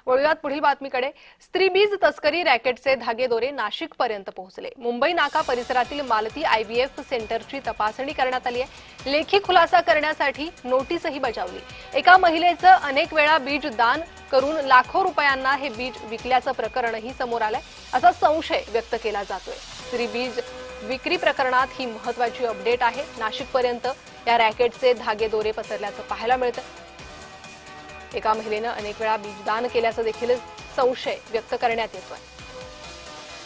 वळूयात पुढील बातमीकडे। स्त्रीबीज तस्करी रॅकेटचे धागेदोरे नाशिकपर्यंत पोहोचले। मुंबई नाका परिसरातील मालती आयव्हीएफ सेंटरची तपासणी करण्यात आली आहे। लेखी खुलासा करण्यासाठी नोटीसही बजावली। एका महिलेचं अनेक वेळा बीज दान करून लाखो रुपयांना हे बीज विकल्याचं प्रकरणही समोर आलंय, असा संशय व्यक्त केला जातोय। स्त्रीबीज विक्री प्रकरणात ही महत्त्वाची अपडेट आहे। नाशिकपर्यंत या रॅकेटचे धागेदोरे पसरल्याचं पाहायला मिळतं। एका महिलेने अनेक वेळा बीजदान केल्याचा देखील संशय व्यक्त करण्यात येतोय।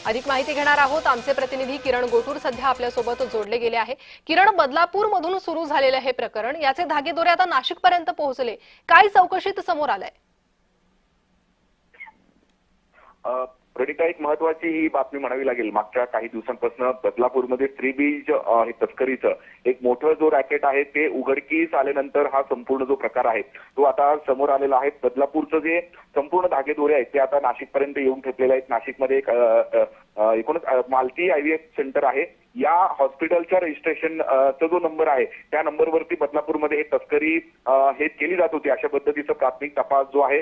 अधिक माहिती घेणार आहोत। आमचे प्रतिनिधी किरण गोटूर सध्या आपल्या सोबत जोडले गेले आहे। किरण, बदलापूर मधून सुरू झालेले हे प्रकरण, याचे धागेदोरे आता नाशिकपर्यंत पोहोचले, काय चौकशीत समोर आलंय? प्रणिता, एक महत्वाची ही बातमी म्हणावी लागेल। मागच्या काही दिवसांपासून बदलापूरमध्ये स्त्रीबीज तस्करीचं एक मोठं जो रॅकेट आहे ते उघडकीस आल्यानंतर हा संपूर्ण जो प्रकार आहे तो आता समोर आलेला आहे। बदलापूरचं जे संपूर्ण धागेदोरे आहेत ते आता नाशिकपर्यंत येऊन ठेपलेले आहेत। नाशिकमध्ये एक एकूणच मालती आयव्हीएफ सेंटर आहे। या हॉस्पिटलच्या रजिस्ट्रेशनचा जो नंबर आहे त्या नंबरवरती बदलापूरमध्ये हे तस्करी हे केली जात होती, अशा पद्धतीचा प्राथमिक तपास जो आहे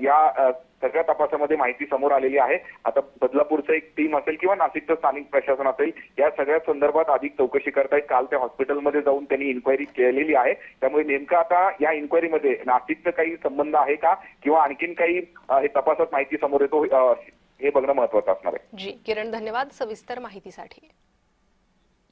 या सगळ्या तपासामध्ये माहिती समोर आलेली आहे। आता बदलापूरचं एक टीम असेल किंवा नाशिकचं स्थानिक प्रशासन असेल, या सगळ्या संदर्भात अधिक चौकशी करतायत। काल त्या हॉस्पिटलमध्ये जाऊन त्यांनी इन्क्वायरी केलेली आहे। त्यामुळे नेमकं आता या इन्क्वायरीमध्ये नाशिकचा काही संबंध आहे का किंवा आणखीन काही हे तपासात माहिती समोर येतो हे बघणं महत्त्वाचं असणार आहे। जी किरण, धन्यवाद सविस्तर माहितीसाठी।